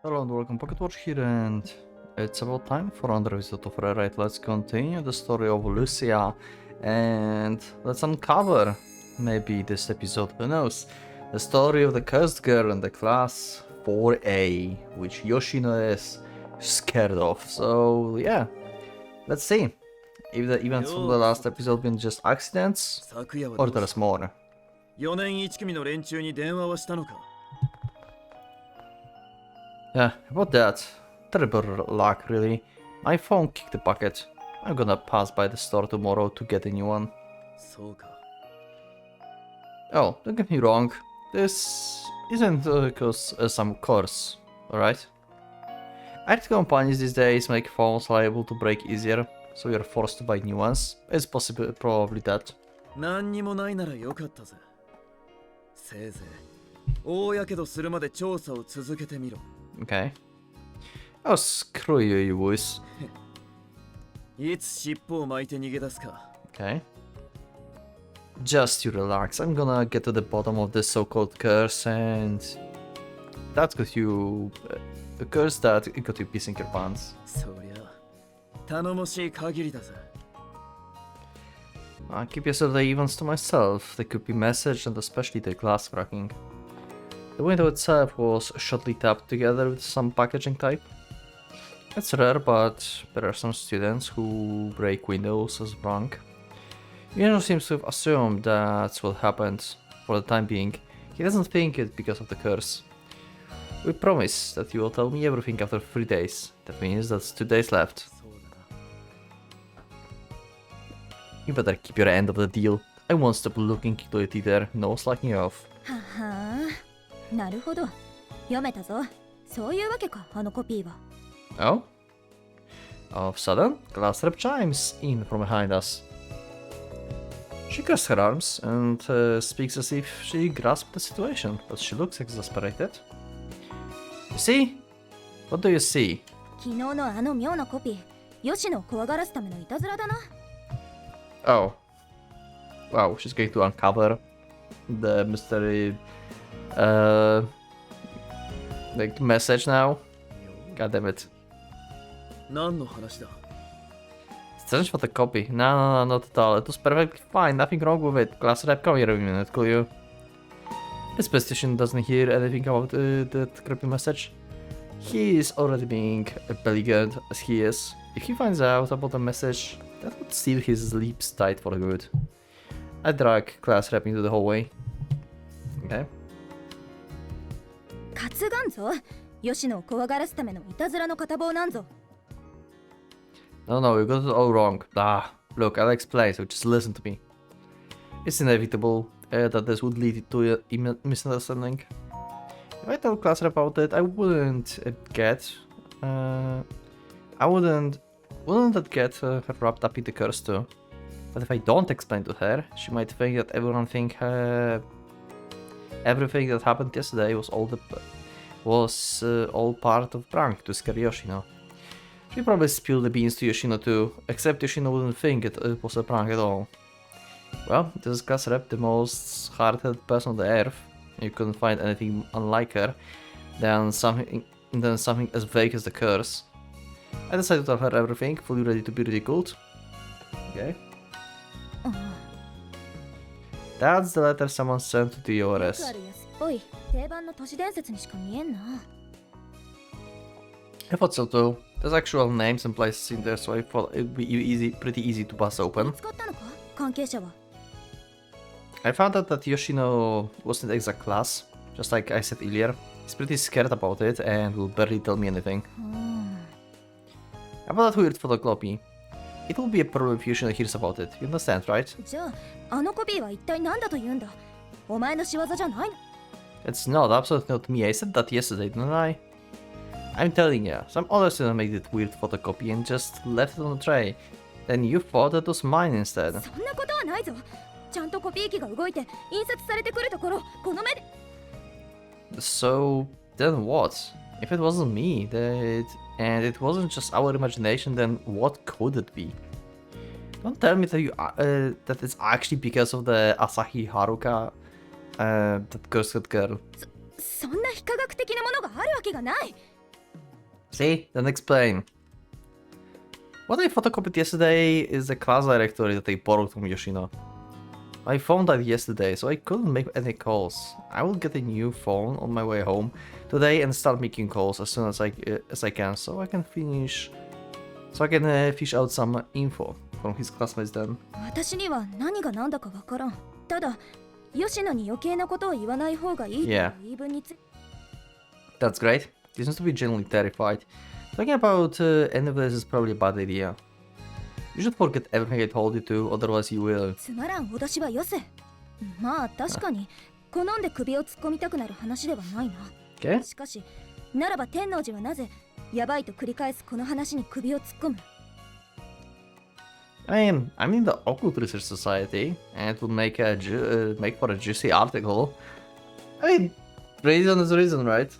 Hello and welcome, PocketWatch here, and it's about time for another episode of Rewrite. Let's continue the story of Lucia, and let's uncover, maybe this episode, who knows, the story of the cursed girl in the class 4A, which Yoshino is scared of. So yeah, let's see if the events from the last episode been just accidents, or there's more. 4年1組の連中に電話はしたのか Yeah, about that. Terrible luck, really. My phone kicked the bucket. I'm gonna pass by the store tomorrow to get a new one. そうか Oh, don't get me wrong. This isn't some course, alright? IT companies these days make phones liable to break easier, so you're forced to buy new ones. It's possible, probably that. 何にもないならよかったぜせいぜい大やけどするまで調査を続けてみろ Okay. Oh, screw you, you boys. いつ尻尾を巻いて逃げ出すか Okay. Just you relax. I'm gonna get to the bottom of this so-called curse, and that got you a curse that got you pissing your pants. そりゃ頼もしい限りだぜ I keep yesterday events to myself. They could be messaged, and especially the glass cracking. The window itself was shortly tapped together with some packaging type. It's rare, but there are some students who break windows as prank. Yuno seems to have assumed that's what happened for the time being. He doesn't think it because of the curse. We promise that you will tell me everything after 3 days. That means that's 2 days left. そうだな You better keep your end of the deal. I won't stop looking into it either. No slacking off. ははあ、なるほど。読めたぞ。そういうわけか、あのコピーは。Oh? All of a sudden, glass rep chimes in from behind us. She crosses her arms and speaks as if she grasped the situation, but she looks exasperated. You see? What do you see? 昨日のあの妙なコピー、吉野を怖がらすためのいたずらだな。Oh. Wow, she's going to uncover the mystery like message now. God damn it. 何の話だ Strange for the copy. No, not at all. It was perfectly fine. Nothing wrong with it. Glass rep, come here a minute, could you? This petition doesn't hear anything about that creepy message. He is already being belligerent as he is. If he finds out about the message, that would seal his lips tight for good. I drag glass rep into the hallway. Okay. 担がんぞ。吉野を怖がらすためのいたずらの片棒なんぞ。No, you got it all wrong. Look, I'll explain, so just listen to me. It's inevitable that this would lead to a misunderstanding. If I tell class rep about it, I wouldn't get... wouldn't that get her wrapped up in the curse too? But if I don't explain to her, she might think that everything that happened yesterday was all part of prank to scare Yoshino. She probably spilled the beans to Yoshino too, except Yoshino wouldn't think it was a prank at all. Well, this is class rep, the most hard-headed person on the earth. You couldn't find anything unlike her than something as vague as the curse. I decided to tell her everything, fully ready to be ridiculed. Okay. That's the letter someone sent to the よく ORS. ある安っぽい定番の都市伝説にしか見えんな。I thought so too. There's actual names and places in there, so I thought it'd be pretty easy to bust 見 open. つかったのか関係者は。I found out that Yoshino wasn't the exact class, just like I said earlier. He's pretty scared about it and will barely tell me anything. うん。 About that weird photocopy. It will be a problem if Yoshino hears about it. You understand, right? じゃあ、あのコピーは一体何だと言うんだ。お前の仕業じゃないの。 It's not, absolutely not me. I said that yesterday, didn't I? I'm telling you, some other student made it weird photocopy and just left it on the tray. Then you thought it was mine instead. そんなことはないぞ。ちゃんとコピー機が動いて印刷されてくるところ、この目で。So, then what? If it wasn't me, and it wasn't just our imagination, then what could it be? Don't tell me that it's actually because of the Asahi Haruka, that cursed girl. そんな非科学的なものがあるわけがない。See? Then explain. What I photocopied yesterday is the class directory that I borrowed from Yoshino. My phone died yesterday, so I couldn't make any calls. I will get a new phone on my way home today and start making calls as soon as I can, so I can fish out some info from his classmates then. 私には何が何だかわからん。ただ、吉野に余計なことを言わない方がいいという言い分について。That's great. He seems to be genuinely terrified. Talking about any of this is probably a bad idea. You should forget everything I told you to, otherwise you will. つまらん脅しはよせ。まあ確かに好んで首を突っ込みたくなる話ではないな。Okay. しかし、ならば天王寺はなぜやばいと繰り返すこの話に首を突っ込む。I'm in the Occult Research Society, and it will make for a juicy article. I mean, reason is reason, right?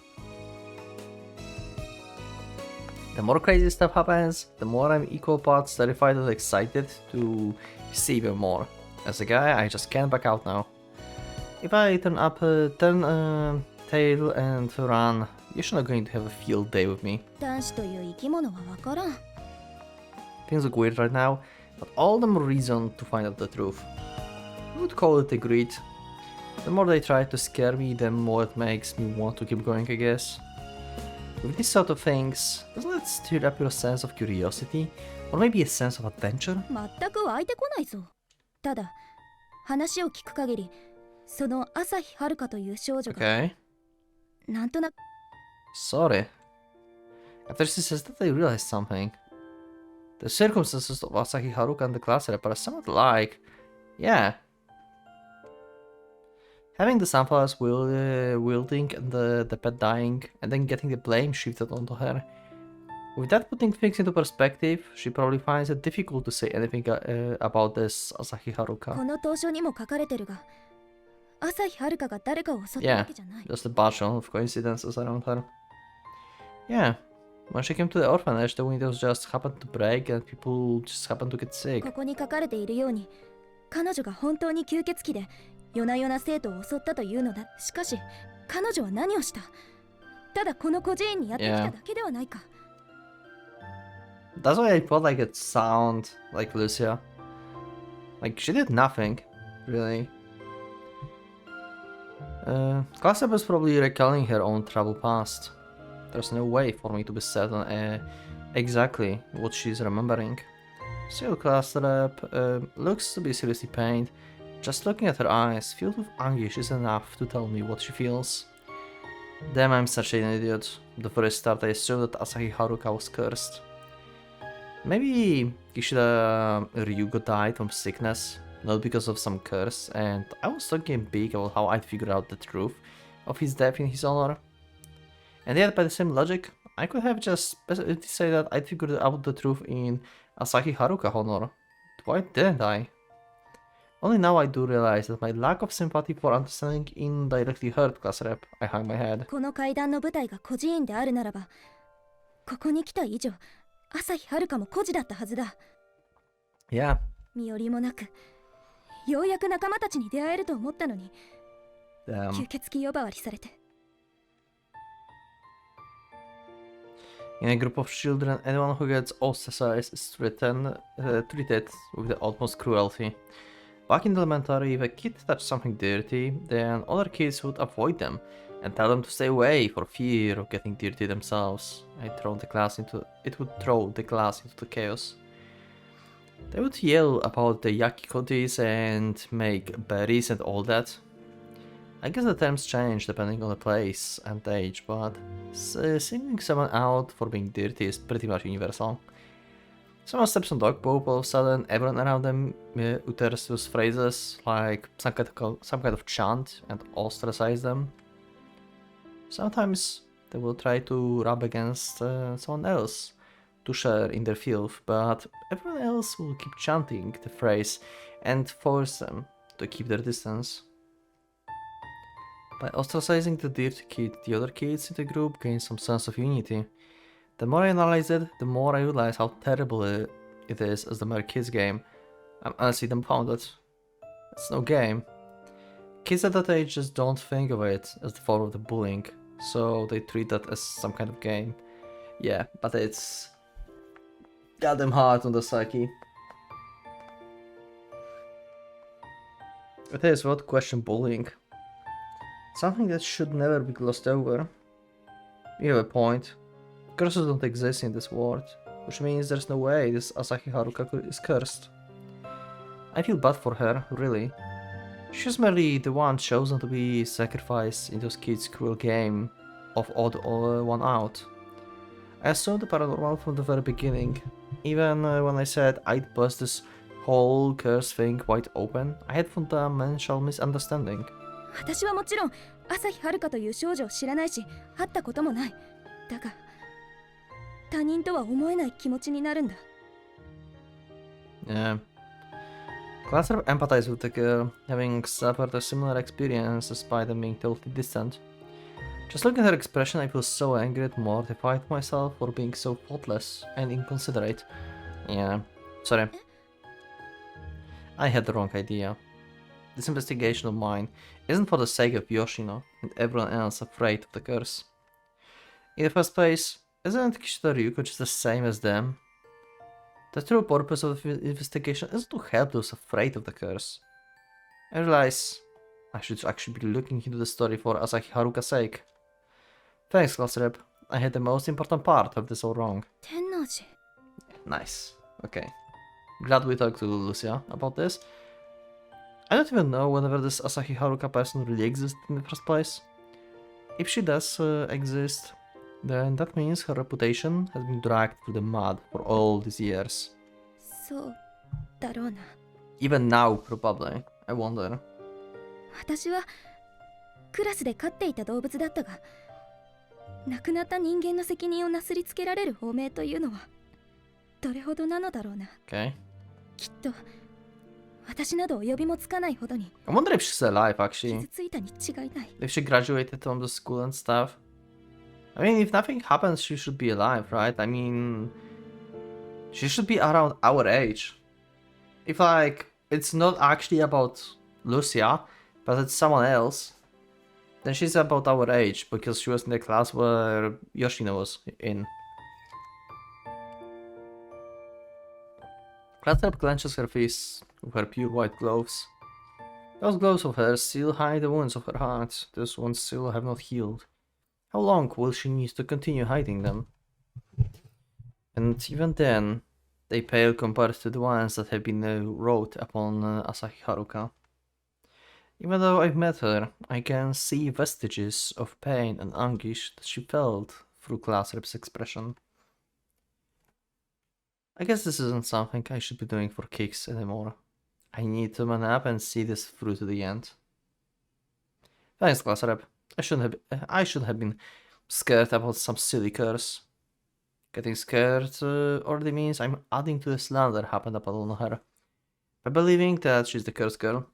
The more crazy stuff happens, the more I'm equal parts terrified and excited to see even more. As a guy, I just can't back out now. If I turn tail and run, you're not going to have a field day with me. 男子という生き物はわからん。 Things look weird right now, but all the more reason to find out the truth. I would call it a greed. The more they try to scare me, the more it makes me want to keep going, I guess. With these sort of things, doesn't it stir up your sense of curiosity? Or maybe a sense of adventure? 全く湧いてこないぞ。ただ、話を聞く限り、その朝日遥香という少女が、Okay. なんとなく。 Sorry. After she says that, I realized something. The circumstances of Asahi Haruka and the class rep are somewhat alike. Yeah. Having the sunflowers wilting and the pet dying, and then getting the blame shifted onto her. With that putting things into perspective, she probably finds it difficult to say anything about this Asahi Haruka. この当初にも書かれてるが、朝日遥香が誰かを襲ったわけじゃない。 Just a bunch of coincidences around her. Yeah. When she came to the orphanage, the windows just happened to break and people just happened to get sick. ここに書かれているように、彼女が本当に吸血鬼で夜な夜な生徒を襲ったというのだ。しかし、彼女は何をした？ただこの孤児院にやってきただけではないか。That's why I felt like it sounded like Lucia. Like, she did nothing, really. Classep is probably recalling her own troubled past. There's no way for me to be certain exactly what she's remembering. Still, Classep looks to be seriously pained. Just looking at her eyes, filled with anguish, is enough to tell me what she feels. Damn, I'm such an idiot. The first start I assumed that Asahi Haruka was cursed. Maybe Kishida Ryugo died from sickness, not because of some curse, and I was thinking big about how I'd figure out the truth of his death in his honor. And yet, by the same logic, I could have just decided that I'd figured out the truth in Asahi Haruka honor. Why didn't I? Only now I do realize that my lack of sympathy for understanding indirectly hurt class rep. I hung my head. この階段の舞台が孤児院であるならば、ここに来た以上、朝日遥香も孤児だったはずだ。Yeah. 身寄りもなく、ようやく仲間たちに出会えると思ったのに、吸血鬼呼ばわりされて。In a group of children, anyone who gets ostracized is treated with the utmost cruelty. Back in elementary, if a kid touched something dirty, then other kids would avoid them and tell them to stay away for fear of getting dirty themselves. It would throw the class into the chaos. They would yell about the yakikotis and make berries and all that. I guess the terms change depending on the place and age, but singling someone out for being dirty is pretty much universal. Someone steps on dog poop, all of a sudden everyone around them utters those phrases like some kind of chant and ostracize them. Sometimes they will try to rub against someone else to share in their filth, but everyone else will keep chanting the phrase and force them to keep their distance. By ostracizing the dirty kid, the other kids in the group gain some sense of unity. The more I analyze it, the more I realize how terrible it is as the mere kids game. I'm honestly dumbfounded. It's no game. Kids at that age just don't think of it as the form of the bullying, so they treat that as some kind of game. Yeah, but it's goddamn hard on the psyche. It is without question bullying. Something that should never be glossed over. You have a point. Curses don't exist in this world, which means there's no way this Asahi Haruka is cursed. I feel bad for her, really. She's merely the one chosen to be sacrificed in those kids' cruel game of odd one out. I assumed the paranormal from the very beginning. Even when I said I'd bust this whole curse thing wide open, I had fundamental misunderstanding. 私はもちろん朝日遥という少女を知らないし会ったこともない。だが他人とは思えない気持ちになるんだ。Yeah. Glad to empathize with the girl, having suffered a similar experience despite them being totally distant. Just looking at her expression, I feel so angry and mortified myself for being so thoughtless and inconsiderate. Yeah, sorry. I had the wrong idea. This investigation of mine isn't for the sake of Yoshino and everyone else afraid of the curse. In the first place, isn't Kishida Ryuko just the same as them? The true purpose of the investigation isn't to help those afraid of the curse. I realize I should actually be looking into the story for Asahi Haruka's sake. Thanks, class rep. I had the most important part of this all wrong. Tennoji. Nice. Okay. Glad we talked to Lucia about this. I don't even know whether this Asahi Haruka person really exists in the first place. If she does exist, then that means her reputation has been dragged through the mud for all these years. そうだろうな。 Even now, probably. I wonder. 私はクラスで飼っていた動物だったが、亡くなった人間の責任をなすりつけられる放命というのはどれほどなのだろうな。Okay. きっと私などお呼びもつかないほどに I wonder if she's alive, actually. 傷ついたに違いない。 If she graduated from the school and stuff. I mean, if nothing happens, she should be alive, right? I mean, she should be around our age. If, like, it's not actually about Lucia, but it's someone else, then she's about our age, because she was in the class where Yoshino was in. Clatterp clenches her fists with her pure white gloves. Those gloves of hers still hide the wounds of her heart. Those wounds still have not healed. How long will she need to continue hiding them? And even then, they pale compared to the ones that have been wrought upon Asahi Haruka. Even though I've met her, I can see vestiges of pain and anguish that she felt through Class Rep's expression. I guess this isn't something I should be doing for kicks anymore. I need to man up and see this through to the end. Thanks, Class Rep. I should have been scared about some silly curse. Getting scared already means I'm adding to the slander happened upon her. By believing that she's the cursed girl.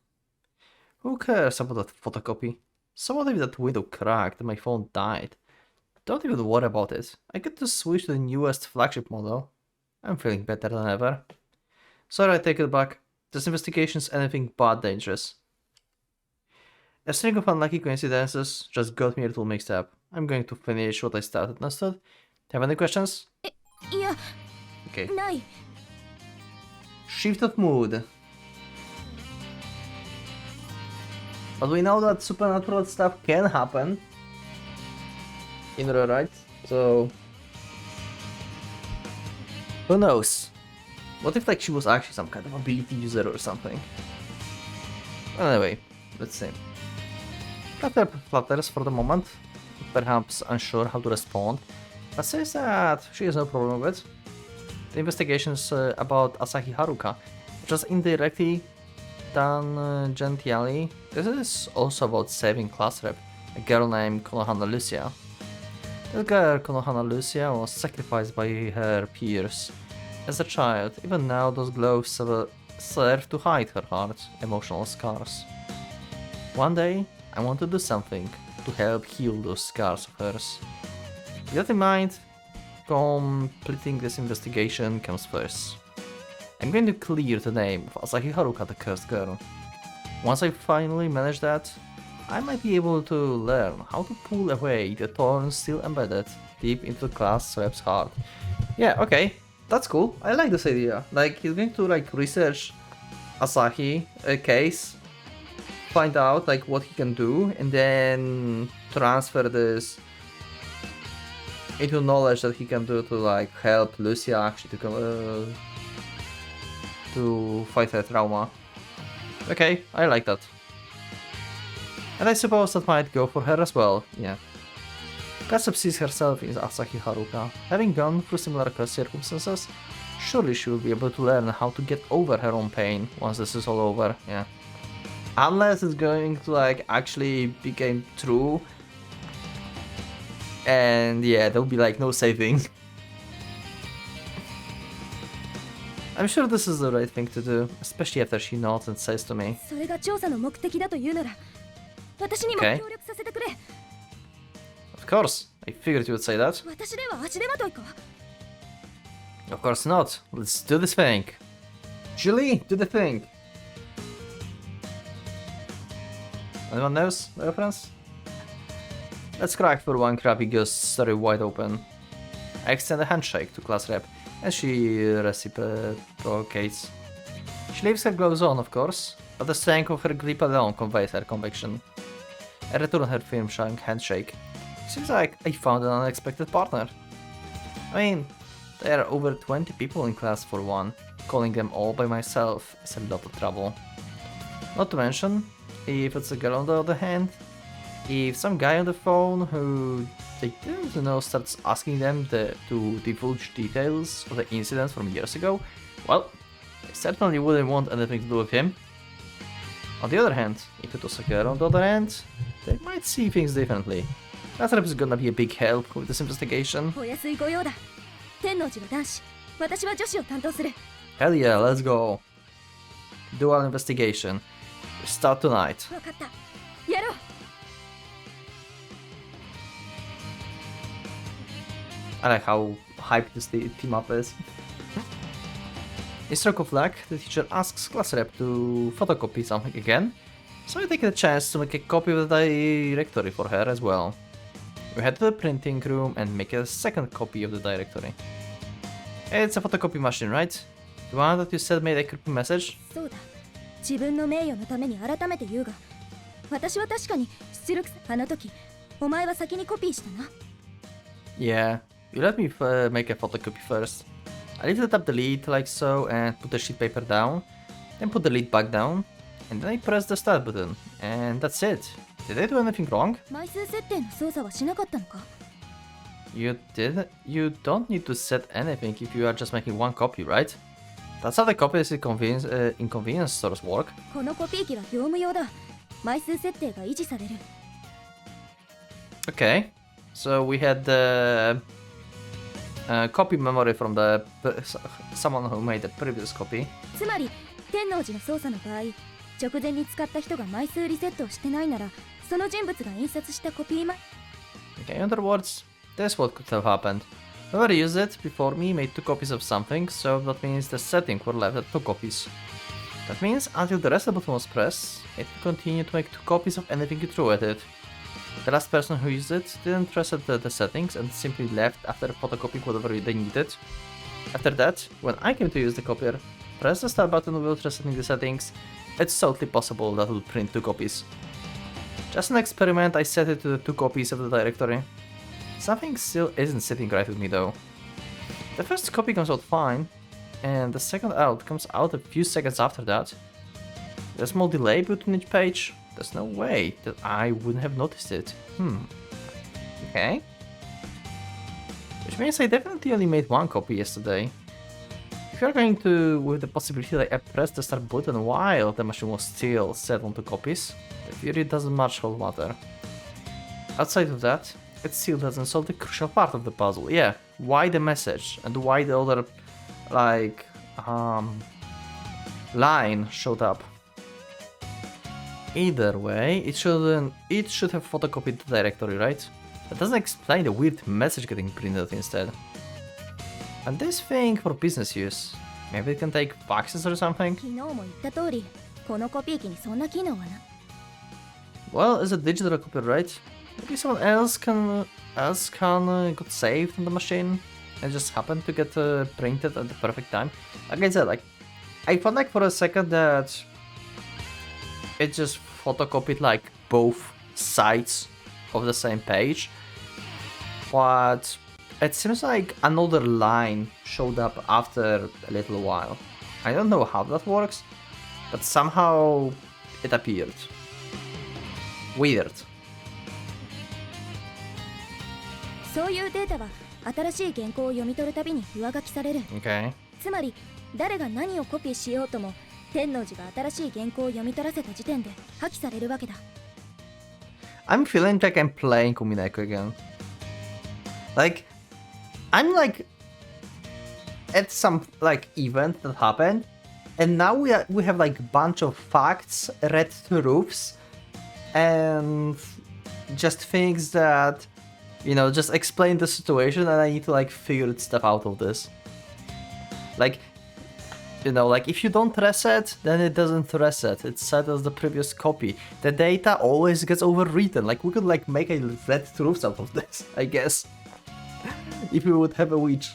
Who cares about that photocopy? So what if that window cracked and my phone died? Don't even worry about it. I get to switch to the newest flagship model. I'm feeling better than ever. Sorry, I take it back. This investigation's anything but dangerous. A string of unlucky coincidences just got me a little mixed up. I'm going to finish what I started. Understood? Have any questions? いや、 Okay. ない。 Shift of mood. But we know that supernatural stuff can happen in real life, so who knows? What if like she was actually some kind of ability user or something? Anyway, let's see. Clatter flutters for the moment, perhaps unsure how to respond, but says that she has no problem with it. The investigations about Asahi Haruka, just indirectly done gentially. This is also about saving Class Rep, a girl named Konohana Lucia. This girl, Konohana Lucia, was sacrificed by her peers. As a child, even now those gloves serve to hide her heart's emotional scars. One day, I want to do something to help heal those scars of hers. With that in mind, completing this investigation comes first. I'm going to clear the name of Asahi Haruka, the cursed girl. Once I finally manage that, I might be able to learn how to pull away the thorns still embedded deep into the class rep's heart. Yeah, okay, that's cool. I like this idea. Like, he's going to like research Asahi case, find out like what he can do, and then transfer this into knowledge that he can do to like help Lucia actually to fight her trauma. Okay, I like that. And I suppose that might go for her as well, yeah. Kasub sees herself as Asahi Haruka. Having gone through similar circumstances, surely she will be able to learn how to get over her own pain once this is all over, yeah. Unless it's going to like actually become true. And yeah, there'll be like no saving. I'm sure this is the right thing to do, especially after she nods and says to me. それが調査の目的だというなら、私にも Okay. 協力させてくれ。 Of course, I figured you would say that. 私では足手まといか。 Of course not. Let's do this thing. Julie, do the thing. Anyone knows the reference? Let's crack for one crappy ghost story wide open. I extend a handshake to class rep, and she reciprocates. She leaves her gloves on, of course, but the strength of her grip alone conveys her conviction. I return her firm handshake. Seems like I found an unexpected partner. I mean, there are over 20 people in class for one. Calling them all by myself is a lot of trouble. Not to mention, if it's a girl on the other hand, if some guy on the phone who they didn't know starts asking them to divulge details of the incidents from years ago, well, I certainly wouldn't want anything to do with him. On the other hand, if it was a girl on the other end, they might see things differently. That rep is gonna be a big help with this investigation. お安いご用だ。天王寺は男子、私は女子を担当する。 Hell yeah, let's go. Dual investigation. We start tonight. わかった。やろう。 I like how hyped this team up is. In stroke of luck, the teacher asks class rep to photocopy something again, so I take the chance to make a copy of the directory for her as well. We head to the printing room and make a second copy of the directory. It's a photocopy machine, right? The one that you said made a creepy message? そうだ。自分の名誉のために改めて言うが、私は確かに出力あの時、お前は先にコピーしたな。 Yeah, you let me make a photocopy first. I lifted up the lid like so and put the sheet paper down, then put the lid back down, and then I pressed the start button, and that's it. Did I do anything wrong? 枚数設定の操作はしなかったのか？ You did? You don't need to set anything if you are just making one copy, right? That's how the copies in convenience stores work. このコピー機は業務用だ。枚数設定が維持される。 Okay, so we had the copy memory from the someone who made the previous copy. つまり天王寺の操作の場合、直前に使った人が枚数リセットをしてないなら、その人物が印刷したコピーOkay, in other words, that's what could have happened. Whoever used it before me made 2 copies of something, so that means the setting were left at 2 copies. That means until the reset button was pressed, it would continue to make 2 copies of anything you threw at it. The last person who used it didn't reset the settings and simply left after photocopying whatever they needed. After that, when I came to use the copier, press the start button without resetting the settings. It's totally possible that it would print 2 copies. Just an experiment, I set it to the 2 copies of the directory. Something still isn't sitting right with me though. The first copy comes out fine, and the second out comes out a few seconds after that. There's a small delay between each page. There's no way that I wouldn't have noticed it. Okay. Which means I definitely only made 1 copy yesterday. If you're going to with the possibility that I pressed the start button while the machine was still set on 2 copies, the theory doesn't much hold matter. Outside of that, it still doesn't solve the crucial part of the puzzle. Yeah, why the message and why the other, like, line showed up. Either way, it should have photocopied the directory, right? That doesn't explain the weird message getting printed instead. And this thing for business use, maybe it can take faxes or something? 昨日も言った通り、このコピー機にそんな機能はな。 Well, it's a digital copier, right? Maybe someone else got saved on the machine and just happened to get printed at the perfect time. Like I said, like I felt like for a second that it just photocopied like both sides of the same page, but it seems like another line showed up after a little while. I don't know how that works, but somehow it appeared. Weird. そういうデータは新しい原稿を読み取るたびに上書きされる。 Okay. つまり誰が何をコピーしようとも天王寺が新しい原稿を読み取らせた時点で破棄されるわけだ。 I'm feeling like I'm playing Kumineko again. Like, I'm like at some like event that happened, and now we have like bunch of facts read to roofs, and just things that, you know, just explain the situation, and I need to like figure stuff out of this. Like, you know, like if you don't reset, then it doesn't reset. It's set as the previous copy. The data always gets overwritten. Like we could like make a red truth out of this, I guess. If we would have a witch.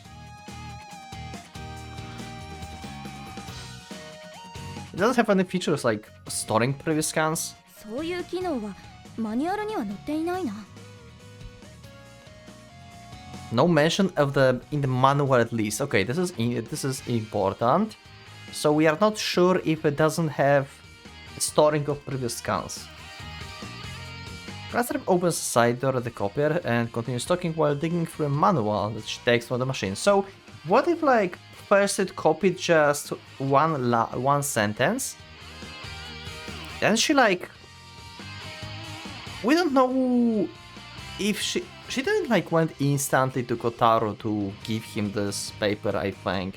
It doesn't have any features like storing previous scans. そういう機能はマニュアルには載っていないな。 No mention of in the manual at least. Okay, this is important. So we are not sure if it doesn't have storing of previous scans. Rastrep opens the side door of the copier and continues talking while digging through a manual that she takes from the machine. So what if like first it copied just one sentence, then she like, we don't know if she didn't like went instantly to Kotaro to give him this paper, I think.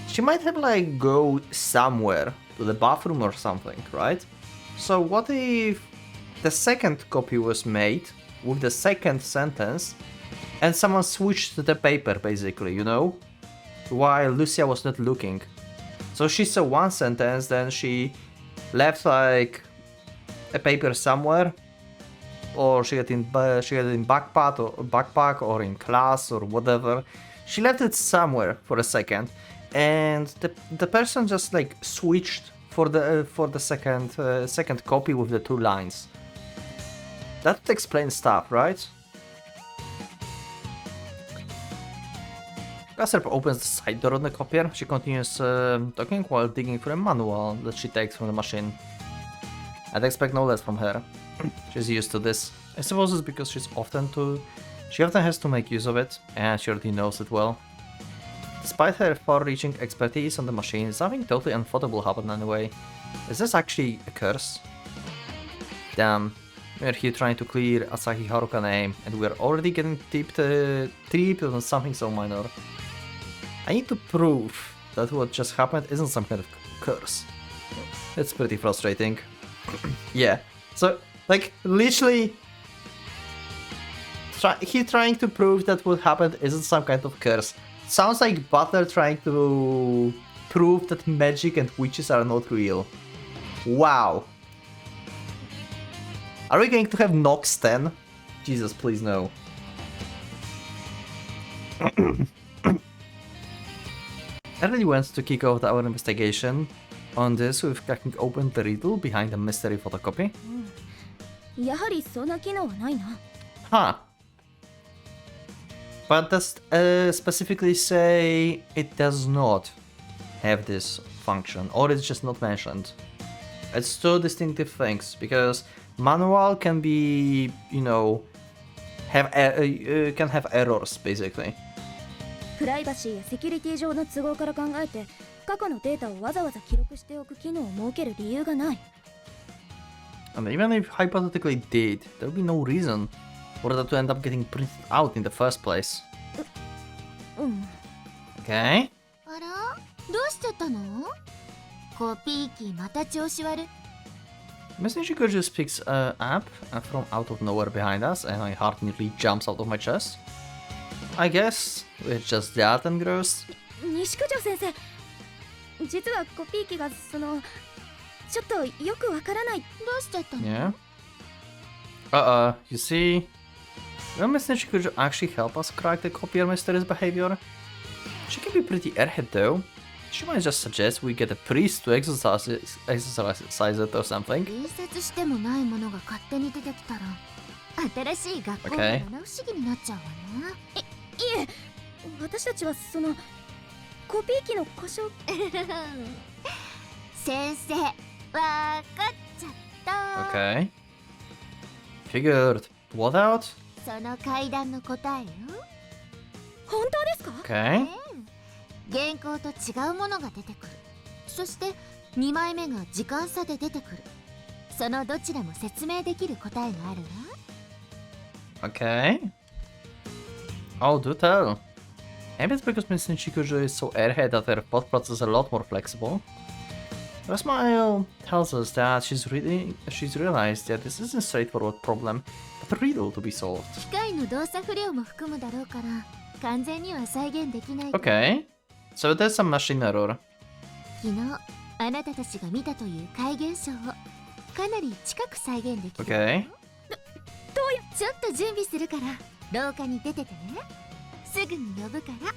She might have like go somewhere to the bathroom or something, right? So what if the second copy was made with the second sentence and someone switched the paper basically, you know? While Lucia was not looking. So she saw one sentence, then she left like a paper somewhere, or she had in backpack or in class or whatever. She left it somewhere for a second, and the person just like switched for the second copy with the two lines. That would explain stuff, right? Rastrep opens the side door on the copier. She continues talking while digging through a manual that she takes from the machine. I'd expect no less from her. She's used to this. I suppose it's because she often has to make use of it, and she already knows it well. Despite her far-reaching expertise on the machine, something totally unthoughtable happened anyway. Is this actually a curse? Damn, we're here trying to clear Asahi Haruka name, and we're already getting tripped on something so minor. I need to prove that what just happened isn't some kind of curse. It's pretty frustrating. Yeah, so, like, literally, he trying to prove that what happened isn't some kind of curse. Sounds like Butler trying to prove that magic and witches are not real. Wow. Are we going to have Nox 10? Jesus, please no. I really want to kick off our investigation on this with cracking open the riddle behind the mystery photocopy. やはりそんな機能はないな。 Huh. But does specifically say it does not have this function, or it's just not mentioned. It's two distinctive things, because manual can be, you know, can have errors basically. プライバシーやセキュリティ上の都合から考えて過去のデータをわざわざ記録しておく機能を設ける理由がない。 And even if hypothetically did, there would be no reason for that to end up getting printed out in the first place. うん。 Okay. あら、どうしちゃったの？コピー機また調子悪い。 Messenger just picks up from out of nowhere behind us, and my heart nearly jumps out of my chest. I guess it's just that and gross. 西九条先生、実はコピー機がちょっとよくわからない。どうしちゃったの？ Yeah. You see, Will Miss Nishikujo actually help us crack the copier mystery's behavior? She can be pretty airhead though. She might just suggest we get a priest to exercise it or something. 印刷してもないものが勝手に出てきたら新しい学校が七不思議になっちゃうわね。いえ、私たちはそのコピー機の故障。先生、わかっちゃった。Okay. Figured. What out? その階段の答えよ。本当ですか？ Okay. 原稿と違うものが出てくる。そして2枚目が時間差で出てくる。そのどちらも説明できる答えがあるわ。Okay. Oh, do tell. Maybe it's because Miss Nishikujo is so airhead that her thought process is a lot more flexible. Her smile tells us that she's realized that this isn't a straightforward problem, but a riddle to be solved. 機械の動作不良も含むだろうから完全には再現できない。Okay. So there's some machine error. 昨日あなたたちが見たという怪現象をかなり近く再現できる。Okay. ちょっと準備するから廊下に出ててね。すぐに呼ぶから。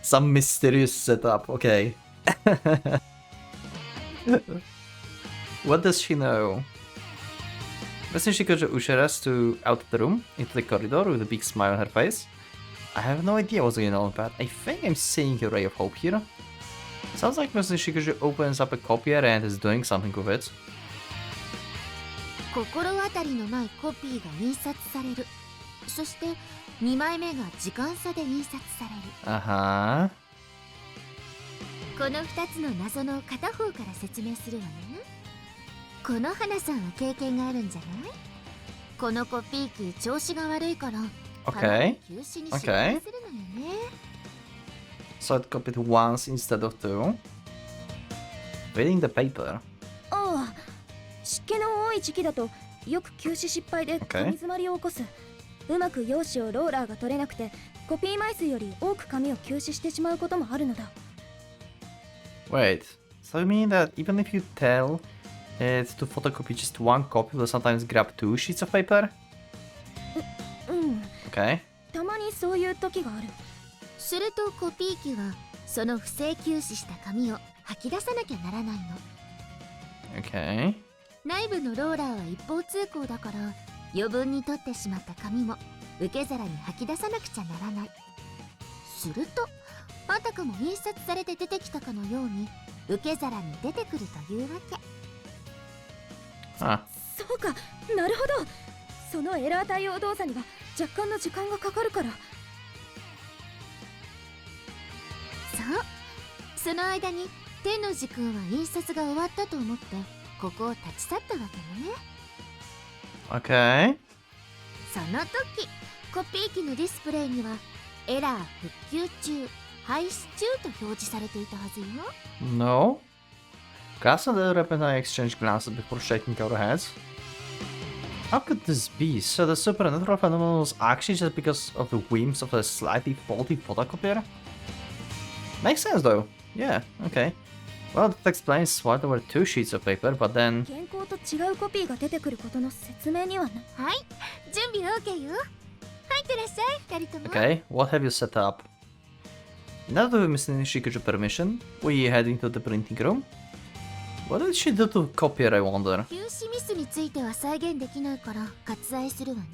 Some mysterious setup. Okay. What does she know? Miss Nishikujo ushers us out of the room, into the corridor with a big smile on her face. I have no idea what's going on, but I think I'm seeing a ray of hope here. Sounds like Miss Nishikujo opens up a copier and is doing something with it. 心当たりのないコピーが印刷される。そして2枚目が時間差で印刷される。Uh-huh. この2つの謎の片方から説明するわね。この花さんは経験があるんじゃない？このコピー機調子が悪いから Okay. 休止に失敗するのよね。So it copied once instead of two. Reading the paper. ああ、湿気の多い時期だとよく休止失敗で紙詰まりを起こす。うまく用紙をローラーが取れなくてコピー枚数より多く紙を休止してしまうこともあるのだ。Wait, so you mean that even if you tell it to photocopy just one copy, will sometimes grab two sheets of paper? うん、 Okay. たまにそういう時がある。するとコピー機はその不正休止した紙を吐き出さなきゃならないの。Okay. 内部のローラーは一方通行だから余分に取ってしまった紙も受け皿に吐き出さなくちゃならない。するとあたかも印刷されて出てきたかのように受け皿に出てくるというわけ。Ah. そうか、なるほど。そのエラー対応動作には若干の時間がかかるから。そう、その間に天の寺君は印刷が終わったと思ってここを立ち去ったわけね。 Okay. その時コピー機のディスプレイにはエラー復旧中、廃止中と表示されていたはずよ。 No. Grass and the Rep and I exchange glances before shaking our heads. How could this be? So the supernatural phenomenon was actually just because of the whims of a slightly faulty photocopier? Makes sense though. Yeah, okay. Well, that explains why there were two sheets of paper, but then... 原稿と違うコピーが出てくることの説明にはな。はい、準備 OK よ。入ってらっしゃい、二人とも。 Okay, what have you set up? In order to give Miss Nishikujo permission, we head into the printing room. What did she do to the copier, I wonder? 休止ミスについては再現できないから割愛するわね。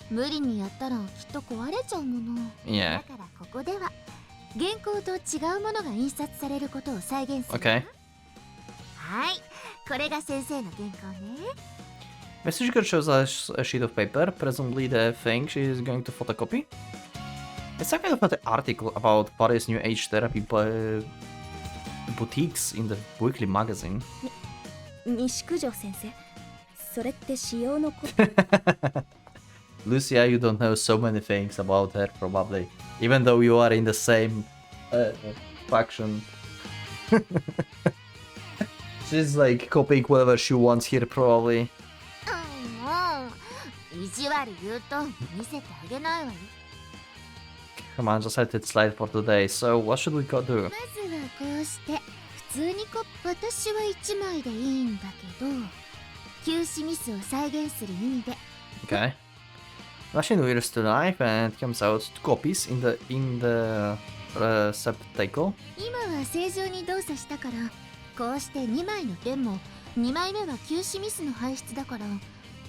無理にやったらきっと壊れちゃうもの。 Yeah. だからここでは原稿と違うものが印刷されることを再現するわ。 Okay. はい、これが先生の原稿ね。 Miss Nishikujo shows us a sheet of paper, presumably the thing she is going to photocopy. It's a kind of an article about various new age therapy boutiques in the weekly magazine. 西九条先生、それって使用のコピ Lucia, you don't know so many things about her, probably. Even though you are in the same faction. She's like copying whatever she wants here, probably. もう意地悪言うと見せてあげないわよ。 Come on, just let it slide for today. So, what should we go do? まずはこうして普通に私は1枚でいいんだけど休止ミスを再現する意味で Okay. Machine wears to life and comes out 2 copies in the receptacle. 今は正常に動作したから、こうして2枚のペンも2枚目は休止ミスの排出だから、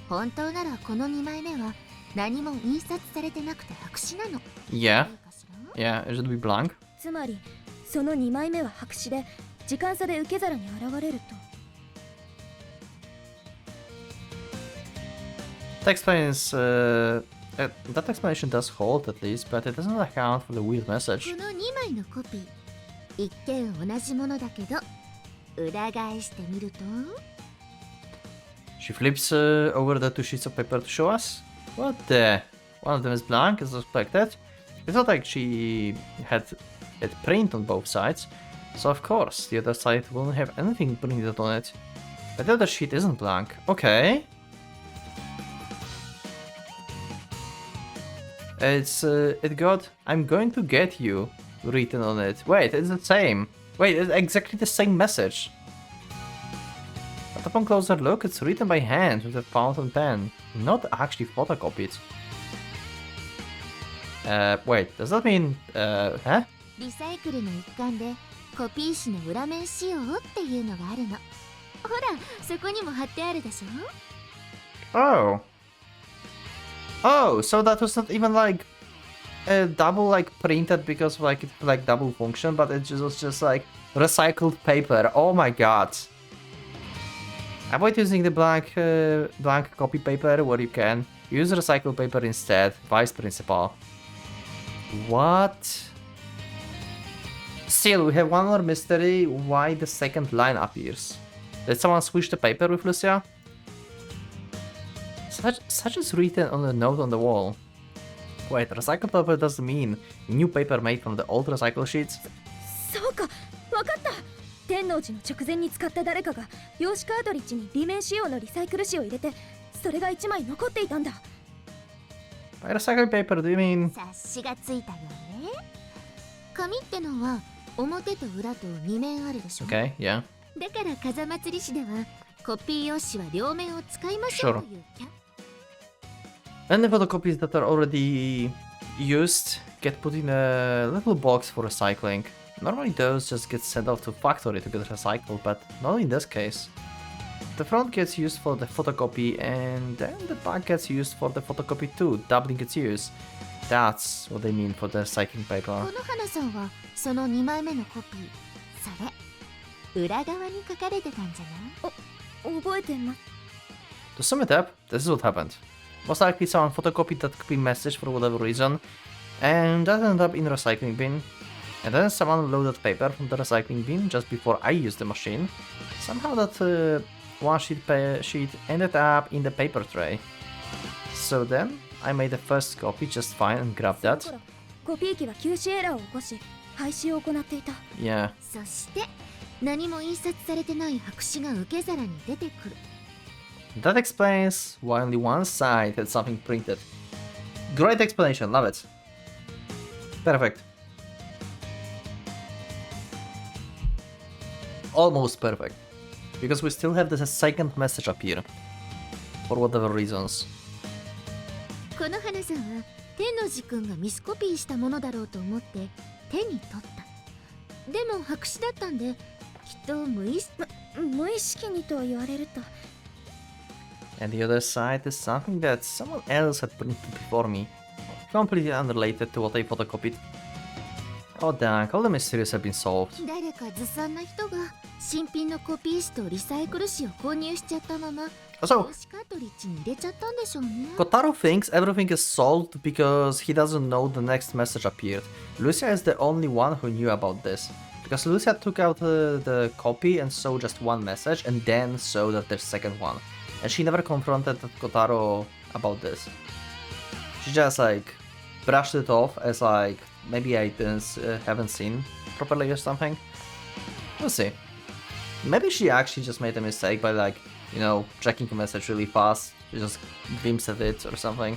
本当ならこの2枚目は何も印刷されてなくて白紙なの。 Yeah, いいかしら？ yeah, it should be blank. つまりその2枚目は白紙で時間差で受け皿に現れると。That explains, that explanation does hold at least, but it doesn't account for the weird こ message. の2枚のコピー、一見同じものだけど、裏返してみると She flips over the 2 sheets of paper to show us. What the? One of them is blank, as expected. It's not like she had it print on both sides, so of course the other side won't have anything printed on it. But the other sheet isn't blank. Okay. It got "I'm going to get you" written on it. Wait, it's the same. Wait, it's exactly the same message. But upon closer look, it's written by hand with a fountain pen, not actually photocopied. Wait, does that mean, huh? リサイクルの一環でコピー紙の裏面仕様っていうのがあるの。ほら、そこにも貼ってあるでしょ。 Oh. Oh, so that was not even like double like printed because of, like it like double function, but it was just like recycled paper. Oh my god. Avoid using the blank copy paper where you can. Use recycled paper instead. Vice principal. What? Still, we have one more mystery. Why the second line appears? Did someone switch the paper with Lucia? Such is written on the note on the wall. Wait, recycled paper doesn't mean new paper made from the old recycle sheets? そうか、わかった。天王寺の直前に使った誰かが用紙カートリッジに裏面仕様のリサイクル紙を入れて、それが1枚残っていたんだ。By recycled paper, do you mean? 察しがついたよね。紙ってのは表と裏と2面あるでしょ。 Okay, yeah. だから風祭り市ではコピー用紙は両面を使いましょうというキャン。 And the photocopies that are already used get put in a little box for recycling. Normally those just get sent off to factory to get recycled, but not in this case. The front gets used for the photocopy and then the back gets used for the photocopy too, doubling its use. That's what they mean for the recycling paper. この花さんはその2枚目のコピー、それ裏側に書かれてたんじゃない？覚えてます。 To sum it up, this is what happened. Most likely someone photocopied that copy message for whatever reason, and that ended up in the recycling bin. And then someone loaded paper from the recycling bin just before I used the machine. Somehow that one sheet ended up in the paper tray. So then I made the first copy just fine and grabbed that. コピー機は休止エラーを起こし廃止を行っていた。 Yeah. そして何も印刷されてない白紙が受け皿に出てくる。 That explains why only one side had something printed. Great explanation, love it. Perfect. Almost perfect. Because we still have this second message appear. For whatever reasons. この花さんは天王寺くんがミスコピーしたものだろうと思って手に取った。でも白紙だったんできっと無意識にと言われると。 And the other side is something that someone else had printed before me. Completely unrelated to what I photocopied. Oh dang, all the mysteries have been solved. 誰かずさんな人が新品のコピー紙とリサイクル紙を購入しちゃったまま So, 用紙カートリッジに入れちゃったんでしょうね。 Kotaro thinks everything is solved because he doesn't know the next message appeared. Lucia is the only one who knew about this. Because Lucia took out the copy and saw just one message and then saw that there's second one. And she never confronted Kotaro about this. She just like brushed it off as like maybe I haven't seen properly or something. We'll see. Maybe she actually just made a mistake by like, you know, checking a message really fast. She just glimpsed at it or something.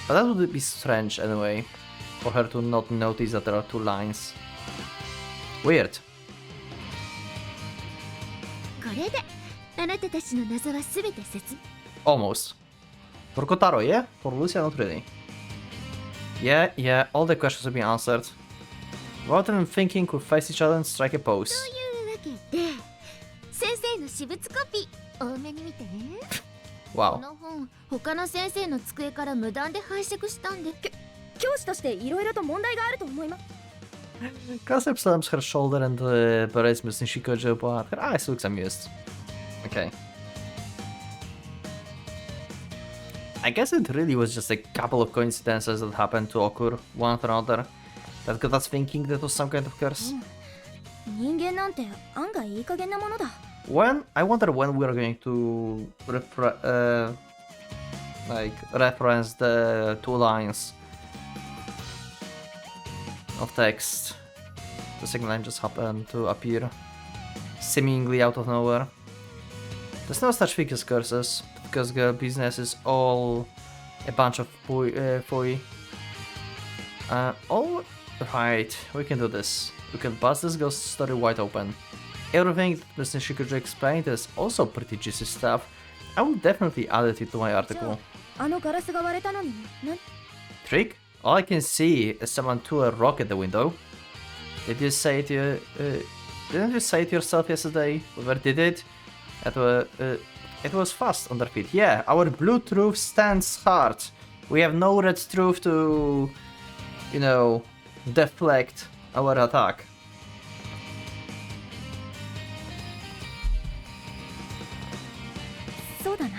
But that would be strange anyway, for her to not notice that there are 2 lines. Weird. これであなたたちの謎はすべて説明。 Almost. For Kotaro, yeah? For Lucia, not really. Yeah, all the questions have been answered. Without even thinking, we'll face each other and strike a pose. というわけで先生の私物コピー多めに見てね。こ Wow. の本他の先生の机から無断で拝借したんで。教師としていろいろと問題があると思います。 Gossip slams her shoulder and berates Miss Nishikojo, but her eyes looks amused. Okay. I guess it really was just a couple of coincidences that happened to occur one after another that got us thinking that was some kind of curse. 人間なんて案外いい加減なものだ。 I wonder when we are going to reference the 2 lines of text. The second line just happened to appear seemingly out of nowhere. There's no such thing as curses, because the business is all a bunch of fooey. Alright, we can do this. We can bust this ghost story wide open. Everything that Ms. Nishikojo explained is also pretty juicy stuff. I will definitely add it to my article. あのガラスが割れたのにTrick? All I can see is someone threw a rock at the window. Did you say it didn't you say it yourself yesterday? Whoever did it? It was fast on their feet. Yeah, our blue truth stands hard. We have no red truth to, deflect our attack.な。そうだな。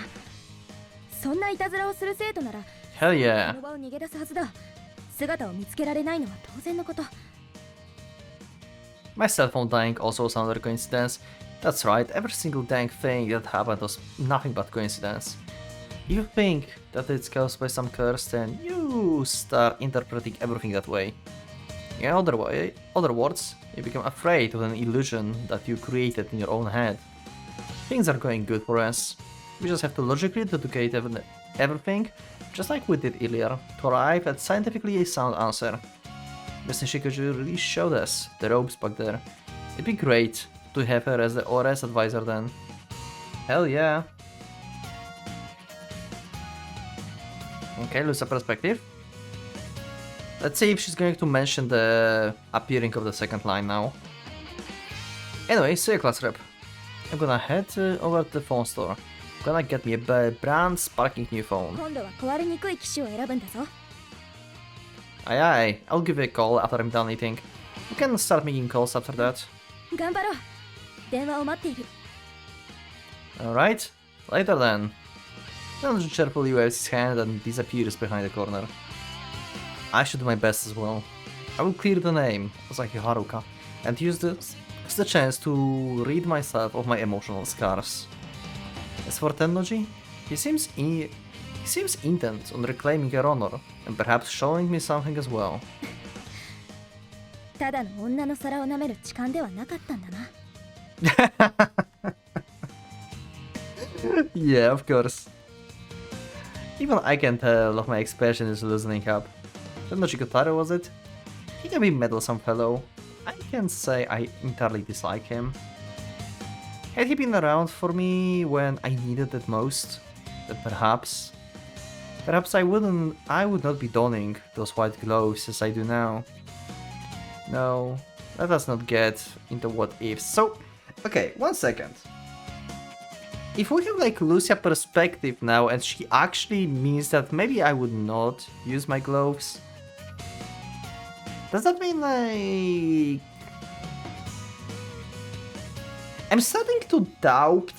そんないたずらをする生徒なら Hell こ yeah. の場を逃げ出すはずだ。姿を見つけられないのは当然のこと。 My cell phone dying also was another coincidence. That's right, every single dang thing that happened was nothing but coincidence. If you think that it's caused by some curse, then you start interpreting everything that way. In other words, you become afraid of an illusion that you created in your own head. Things are going good for us. We just have to logically dedicate everything, just like we did earlier, to arrive at scientifically sound answer. Ms. Nishikoju really showed us the ropes back there. It'd be great to have her as the ORS advisor then. Hell yeah. Okay, lose a perspective. Let's see if she's going to mention the appearing of the second line now. Anyway, see you class rep. I'm gonna head over to the phone store. Gonna get me a brand sparking new phone. 今度は壊れにくい機種を選ぶんだぞ。 Aye aye, I'll give you a call after I'm done eating. We can start making calls after that. 頑張ろう。電話を待っている。 Alright, later then. Then cheerfully waves his hand and disappears behind the corner. I should do my best as well. I will clear the name, Osaki Haruka, and use this as the chance to rid myself of my emotional scars. As for Tennoji, he seems intent on reclaiming her honor, and perhaps showing me something as well. ただの女の皿を舐める痴漢ではなかったんだな。Yeah, of course. Even I can tell if my expression is loosening up. Tennoji Kotaro, was it? He can be a meddlesome fellow. I can't say I entirely dislike him. Had he been around for me when I needed it most, then perhaps I would not be donning those white gloves as I do now. No, let us not get into what ifs. So, okay, 1 second. If we have like Lucia perspective now and she actually means that maybe I would not use my gloves, does that mean like... I'm starting to doubt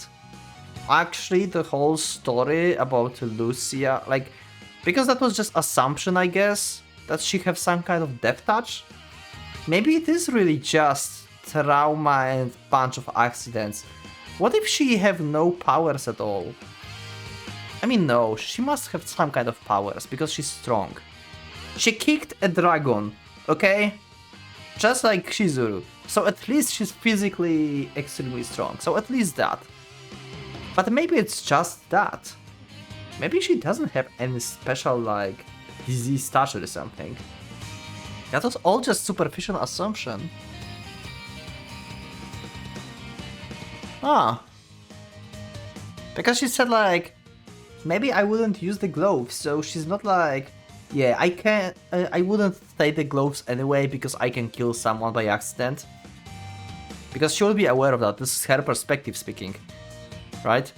actually the whole story about Lucia, like, because that was just assumption, I guess, that she have some kind of death touch. Maybe it is really just trauma and bunch of accidents. What if she have no powers at all? I mean, no, she must have some kind of powers because she's strong. She kicked a dragon, okay? Just like Shizuru. So at least she's physically extremely strong. So at least that. But maybe it's just that. Maybe she doesn't have any special, like, disease touch or something. That was all just superficial assumption. Ah. Because she said, like, maybe I wouldn't use the gloves, so she's not, like, Yeah, I can't. I wouldn't take the gloves anyway because I can kill someone by accident. Because she will be aware of that. This is her perspective speaking, right?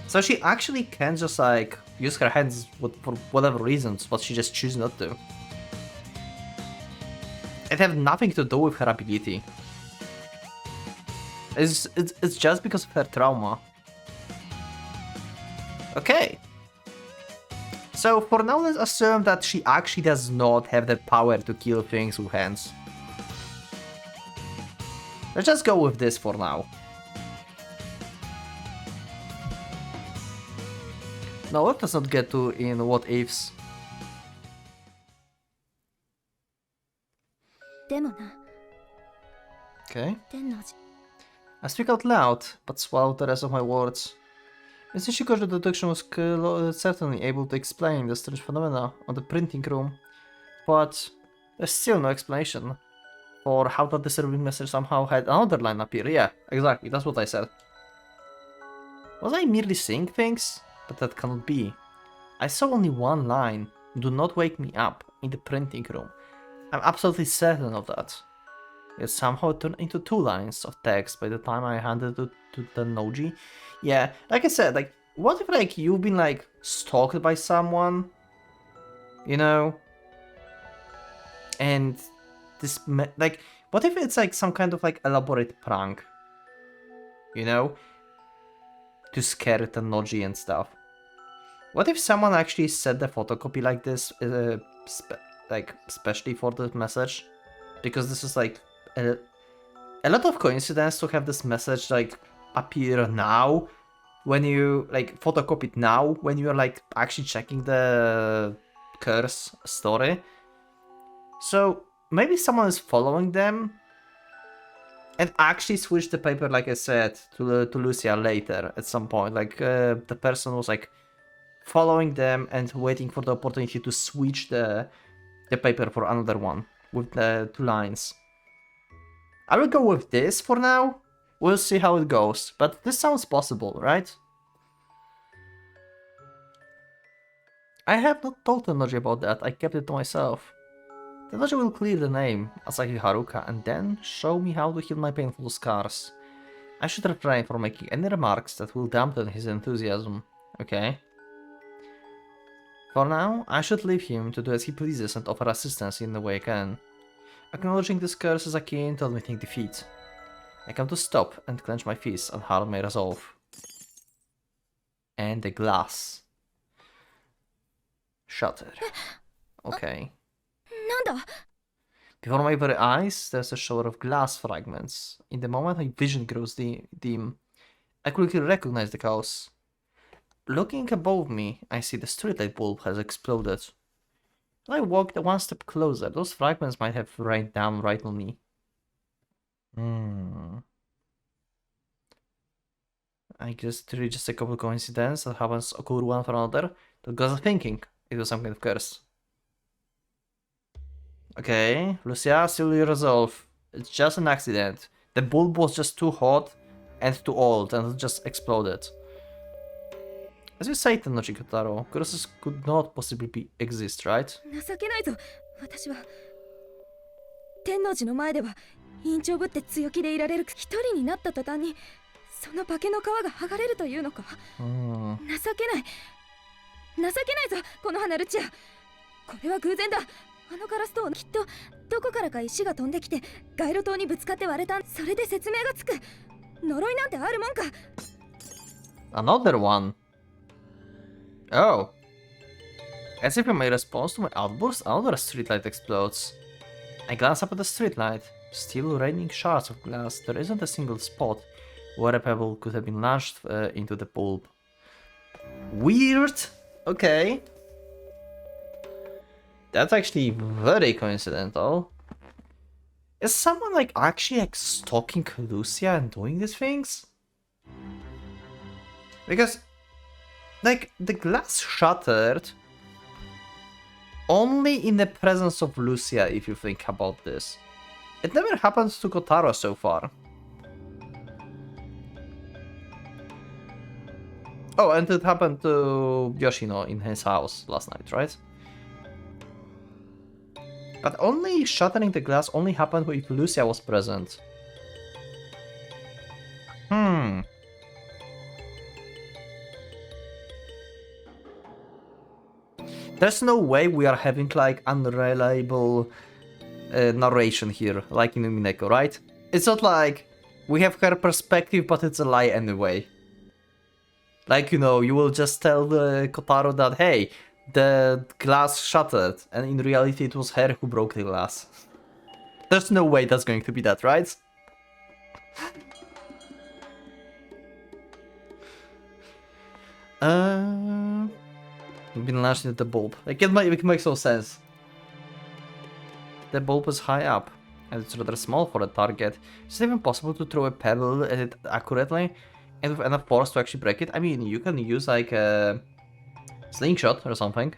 So she actually can just like use her hands for whatever reasons, but she just chooses not to. It have nothing to do with her ability. It's just because of her trauma. Okay. So for now, let's assume that she actually does not have the power to kill things with hands. Let's just go with this for now. Now let us not get to in what ifs. でもな、 Okay. 天王寺。 I speak out loud, but swallow the rest of my words. Mr. Shiko's deduction was certainly able to explain the strange phenomena on the printing room, but there's still no explanation for how that disturbing message somehow had another line appear. Yeah, exactly, that's what I said. Was I merely seeing things? But that cannot be. I saw only one line, "Do not wake me up," in the printing room. I'm absolutely certain of that. It somehow turned into 2 lines of text by the time I handed it to the Noji. Yeah, like I said, like, what if like you've been like stalked by someone, you know, and this like, what if it's like some kind of like elaborate prank, you know, to scare the Noji and stuff? What if someone actually said the photocopy like this, like especially for the message, because this is like a lot of coincidence to have this message like appear now when you like photocopy it now when you're like actually checking the curse story. So maybe someone is following them and actually switched the paper, like I said, to Lucia later at some point. Like the person was like following them and waiting for the opportunity to switch the paper for another one with the 2 lines. I will go with this for now. We'll see how it goes, but this sounds possible, right? I have not told Tenoji about that, I kept it to myself. Tenoji will clear the name, Asaki Haruka, and then show me how to heal my painful scars. I should refrain from making any remarks that will dampen his enthusiasm, okay? For now, I should leave him to do as he pleases and offer assistance in the way I can. Acknowledging this curse is akin to admitting defeat. I come to stop and clench my fists and harden my resolve. And the glass. Shutter. Okay. なんだ Before my very eyes, there's a shower of glass fragments. In the moment my vision grows dim, I quickly recognize the cause. Looking above me, I see the streetlight bulb has exploded. When I walked one step closer, those fragments might have rained down right on me. I guess it's really just a couple of coincidences that happens occur one for another. That got us thinking it was some kind of curse. Okay, Lucia, seal your resolve. It's just an accident. The bulb was just too hot and too old and it just exploded. As you say, Tenoji Kotaro, curses could not possibly exist, right? 情けないぞ私は天王寺の前では委員長ぶって強気でいられる一人になった途端にその化けの皮が剥がれるというのか情けないぞこの花ルチアこれは偶然だあのガラス塔きっとどこからか石が飛んできて街路灯にぶつかって割れたそれで説明がつく呪いなんてあるもんか Another one. Oh. As if in my response to my outburst, another streetlight explodes. I glance up at the streetlight. Still raining shards of glass, there isn't a single spot where a pebble could have been launched into the bulb. Weird! Okay. That's actually very coincidental. Is someone like actually like stalking Lucia and doing these things? Because like the glass shattered only in the presence of Lucia if you think about this. It never happened to Kotaro so far. Oh, and it happened to Yoshino in his house last night, right? But only shattering the glass only happened if Lucia was present. There's no way we are having like unreliable narration here, like in Mineko, right? It's not like we have her perspective, but it's a lie anyway. Like, you know, you will just tell Kotaro that, hey, the glass shattered, and in reality it was her who broke the glass. There's no way that's going to be that, right? We've been launched into the bulb. Like, it makes no sense. The bulb is high up, and it's rather small for a target. Is it even possible to throw a pebble at it accurately and with enough force to actually break it? I mean, you can use like a slingshot or something.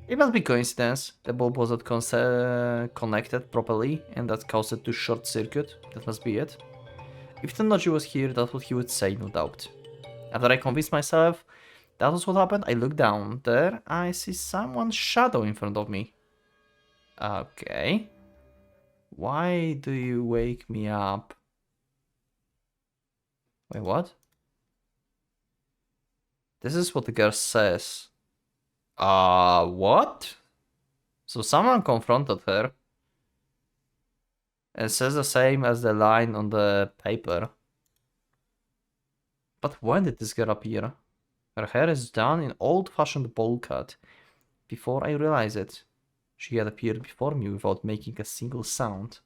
It must be coincidence. The bulb was not connected properly, and that caused it to short circuit. That must be it. If Tennoji was here, that's what he would say, no doubt. After I convinced myself that was what happened, I look down. There, I see someone's shadow in front of me. Okay. Why do you wake me up? Wait, what? This is what the girl says. What? So someone confronted her. It says the same as the line on the paper. But when did this girl appear? Her hair is done in old-fashioned bowl cut. Before I realize it, she had appeared before me without making a single sound.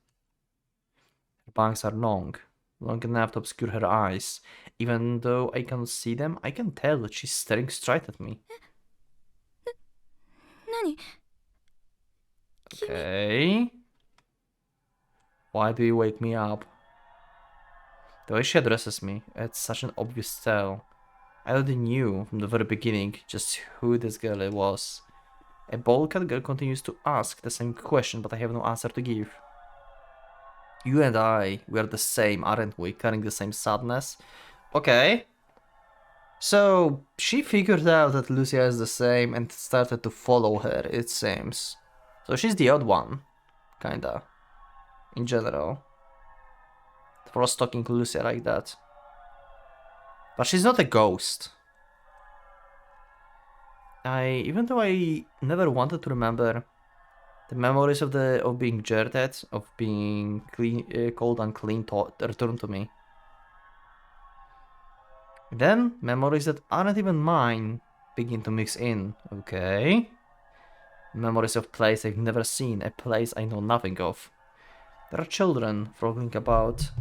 Her bangs are long enough to obscure her eyes. Even though I cannot see them, I can tell that she's staring straight at me. Okay. Why do you wake me up? The way she addresses me, it's such an obvious tell. I already knew from the very beginning just who this girl was. A bald-cat girl continues to ask the same question, but I have no answer to give. You and I, we are the same, aren't we? Carrying the same sadness. Okay. So, she figured out that Lucia is the same and started to follow her, it seems. So she's the odd one. Kinda. In general. For stalking Lucia like that. But she's not a ghost. Even though I never wanted to remember the memories of being jeered at, of being called unclean, returned to me. Then memories that aren't even mine begin to mix in. Okay. Memories of place I've never seen, a place I know nothing of. There are children frolicking about.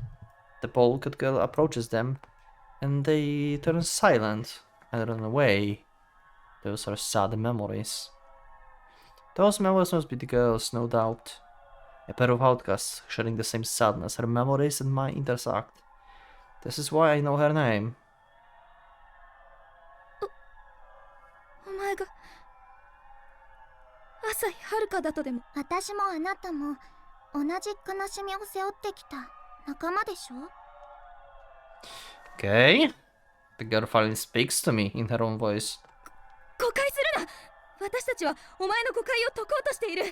The bald girl approaches them, and they turn silent and run away. Those are sad memories. Those memories must be the girl's, no doubt. A pair of outcasts sharing the same sadness. Her memories and mine intersect. This is why I know her name. お前が朝日遥だとでも。私もあなたも同じ悲しみを背負ってきた仲間でしょ? Okay. The girl finally speaks to me in her own voice. 誤解するな。私たちはお前の誤解を解こうとしている。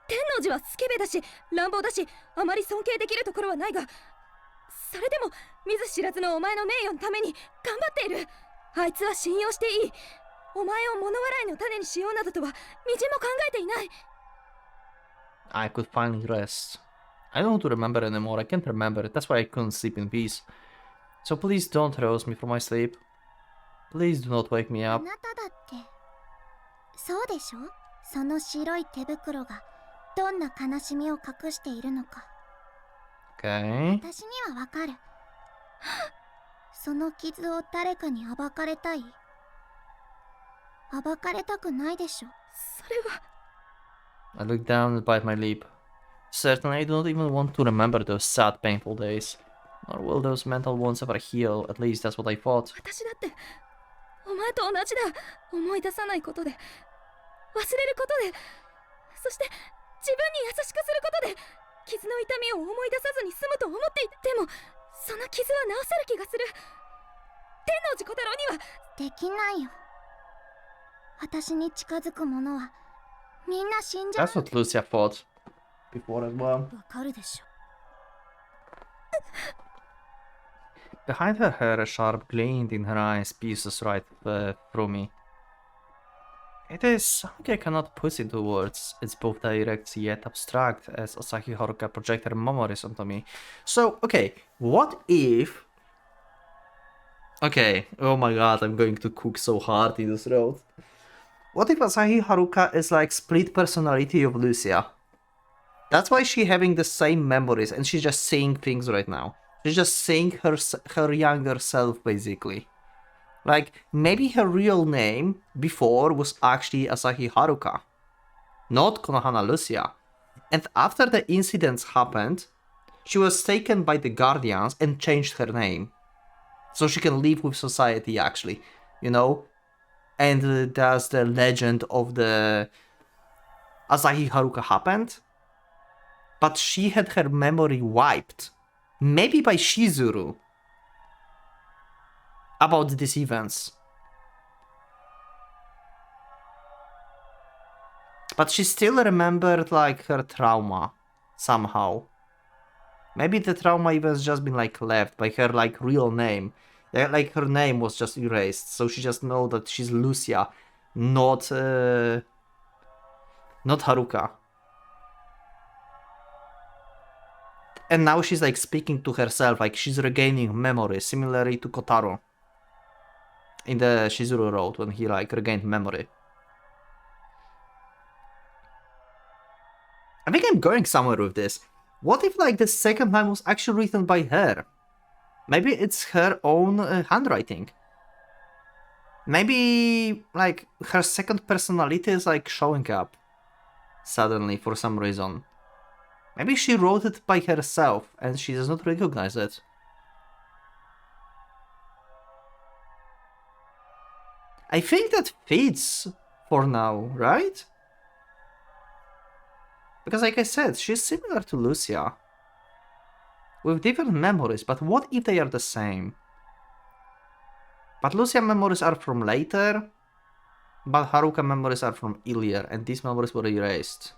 天王寺はスケベだし乱暴だし、あまり尊敬できるところはないが、それでも見ず知らずのお前の名誉のために頑張っている。あいつは信用していい。お前を物笑いの種にしようなどとはみじんも考えていない。I could finally rest. I don't want to remember anymore. I can't remember it. That's why I couldn't sleep in peace. So please don't rouse me from my sleep. Please do not wake me あ up. なただってそうでしょ? その白い手袋がどんな悲しみを隠しているのか。 Okay. 私にはわかる。その傷を誰かに暴かれたい？暴かれたくないでしょ。それは。 I look down and bite my lip. Certainly, I do not even want to remember those sad, painful days. Nor will those mental wounds ever heal. At least that's what I thought. 私だってお前と同じだ。思い出さないことで、忘れることで、そして自分に優しくすることで傷の痛みを思い出さずに済むと思っていて、でもその傷は治せる気がする。天王寺小太郎にはできないよ。私に近づく者はみんな死んじゃう。 That's what Lucia thought before as well. わかるでしょ。 Behind her hair, a sharp glint in her eyes pierces right through me. It is something I cannot put into words. It's both direct yet abstract as Asaki Haruka projected her memories onto me. So, okay, what if... Okay, oh my god, I'm going to cook so hard in this road. What if Asahi Haruka is like split personality of Lucia? That's why she's having the same memories and she's just saying things right now. She's just saying her younger self, basically. Like, maybe her real name before was actually Asahi Haruka, not Konohana Lucia. And after the incidents happened, she was taken by the Guardians and changed her name. So she can live with society, actually, you know? And thus the legend of the Asahi Haruka happened. But she had her memory wiped. Maybe by Shizuru. About these events. But she still remembered like her trauma. Somehow. Maybe the trauma even has just been like left by her like real name. Like her name was just erased. So she just know that she's Lucia. Not Haruka. And now she's like speaking to herself, like she's regaining memory, similarly to Kotaro. In the Shizuru Road, when he like regained memory. I think I'm going somewhere with this. What if like the second line was actually written by her? Maybe it's her own handwriting. Maybe like her second personality is like showing up suddenly for some reason. Maybe she wrote it by herself and she does not recognize it. I think that fits for now, right? Because like I said, she's similar to Lucia. With different memories, but what if they are the same? But Lucia memories are from later, but Haruka memories are from earlier, and these memories were erased.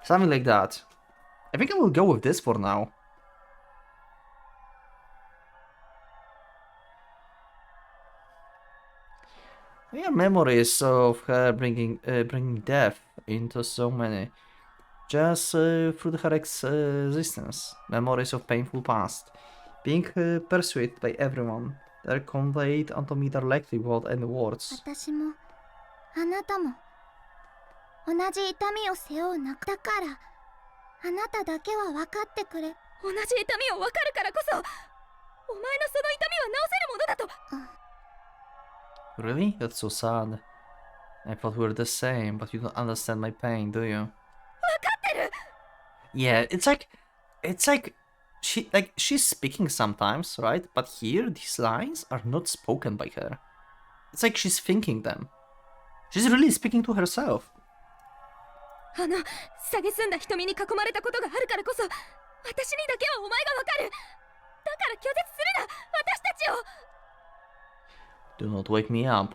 Something like that. I think I will go with this for now. Yeah, memories of her bringing death into so many, just through her existence. Memories of painful past, being persuaded by everyone. They're conveyed onto me directly without any words. 私もあなたも同じ痛みを背負う中だからあなただけは分かってくれ。同じ痛みを分かるからこそお前のその痛みは治せるものだと。 Really? That's so sad. I thought we were the same, but you don't understand my pain, do you? Yeah, it's like she's speaking sometimes, right? But here these lines are not spoken by her. It's like she's thinking them. She's really speaking to herself. あの蔑んだ瞳に囲まれたことがあるからこそ私にだけはお前が分かる。だから拒絶するな、私たちを。 Do not wake me up.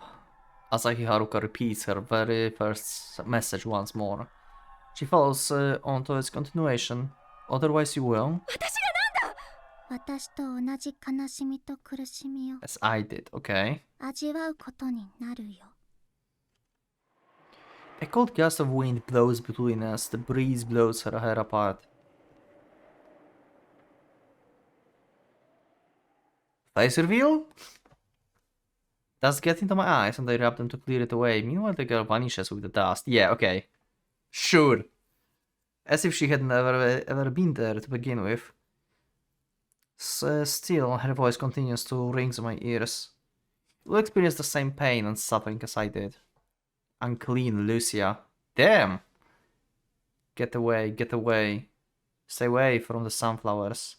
Asahi Haruka repeats her very first message once more. She follows onto its continuation. Otherwise you will. 私がなんだ。私と同じ悲しみと苦しみを As I did, okay? 味わうことになるよ。 A cold gust of wind blows between us. The breeze blows her hair apart. Face reveal? Dust gets into my eyes and I rub them to clear it away. Meanwhile, the girl vanishes with the dust. Yeah, okay. Sure. As if she had never ever been there to begin with. Still, her voice continues to ring in my ears. You will experience the same pain and suffering as I did. Unclean Lucia. Damn! Get away, get away. Stay away from the sunflowers.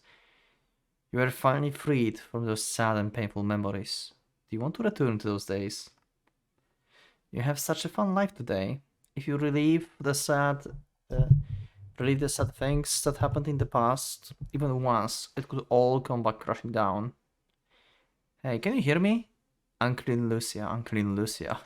You are finally freed from those sad and painful memories. Do you want to return to those days? You have such a fun life today. If you relive the sad things that happened in the past, even once, it could all come back crashing down. Hey, can you hear me? Unclean Lucia, Unclean Lucia.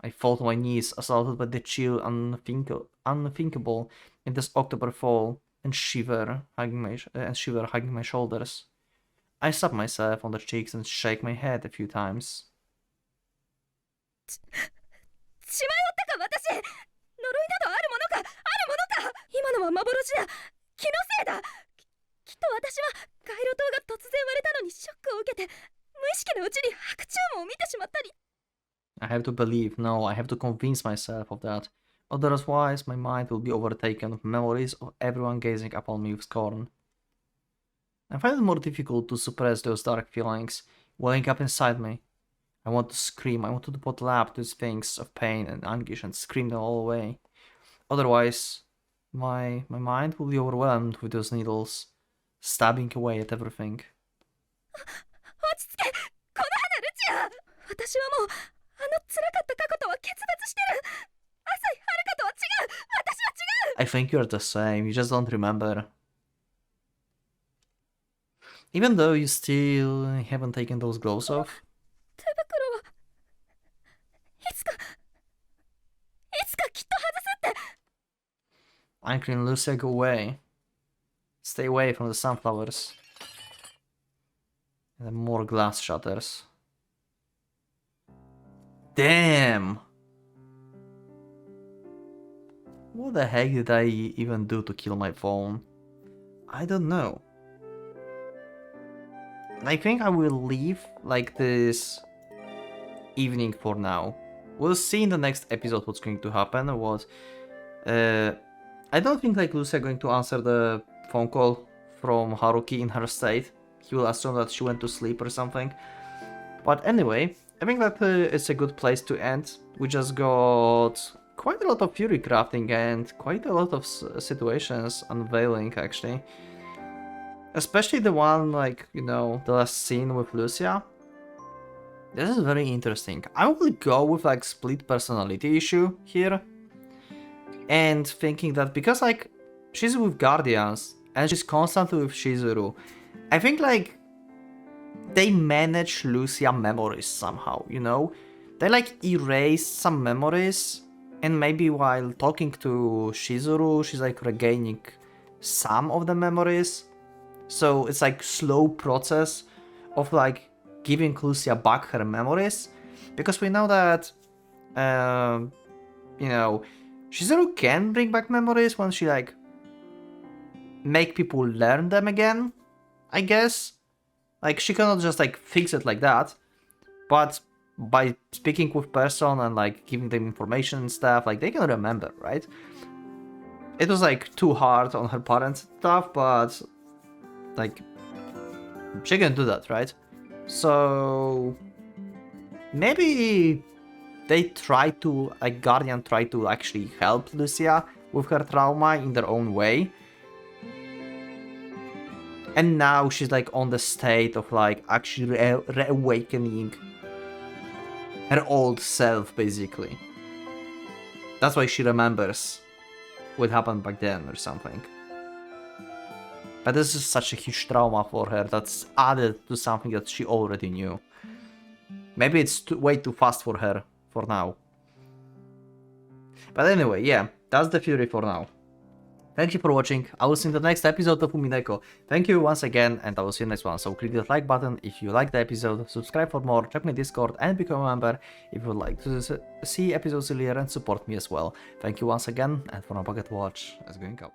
I fall to my knees, assaulted by the chill unthinkable in this October fall, and shiver, hugging my shoulders. I slap myself on the cheeks and shake my head a few times. しまいおったか私、呪いなどあるものか、あるものか。今のは幻だ、気のせいだ。きっと私は街路灯が突然割れたのにショックを受けて、無意識のうちに白昼夢を見てしまったり。 I have to believe, no, I have to convince myself of that. Otherwise, my mind will be overtaken with memories of everyone gazing upon me with scorn. I find it more difficult to suppress those dark feelings welling up inside me. I want to scream, I want to put lap to these things of pain and anguish and scream them all away. Otherwise, my mind will be overwhelmed with those needles, stabbing away at everything. 落ち着け、この花ルチア。私はもうあの辛かった過去とは決別してる。浅井遥とは違う。私は違う。 I think you're the same, you just don't remember. Even though you still haven't taken those gloves off. 手袋はいつかきっと外すって。 Anchor and Lucia, go away. Stay away from the sunflowers. And then more glass shutters. Damn! What the heck did I even do to kill my phone? I don't know. I think I will leave like this evening for now. We'll see in the next episode what's going to happen. I don't think like Lucia going to answer the phone call from Haruki in her state. He will assume that she went to sleep or something. But anyway, I think that it's a good place to end. We just got quite a lot of fury crafting and quite a lot of situations unveiling actually. Especially the one, like, you know, the last scene with Lucia. This is very interesting. I will go with, like, split personality issue here. And thinking that because, like, she's with Guardians and she's constantly with Shizuru, I think, like, they manage Lucia memories somehow, you know? They, like, erase some memories and maybe while talking to Shizuru, she's, like, regaining some of the memories. So it's like slow process of like giving Lucia back her memories, because we know that you know, Shizuru can bring back memories when she like make people learn them again, I guess. Like she cannot just like fix it like that, but by speaking with person and like giving them information and stuff, like they can remember, right? It was like too hard on her parents and stuff, but like, she can do that, right? So maybe they try to, like Guardian try to actually help Lucia with her trauma in their own way. And now she's like on the state of like actually reawakening her old self, basically. That's why she remembers what happened back then or something. But this is such a huge trauma for her that's added to something that she already knew. Maybe it's way too fast for her for now. But anyway, yeah, that's the Fury for now. Thank you for watching. I will see you in the next episode of Umineko. Thank you once again, and I will see you next one. So click the like button if you liked the episode, subscribe for more, check my Discord, and become a member if you would like to see episodes earlier and support me as well. Thank you once again, and for now, Pocket Watch is going out.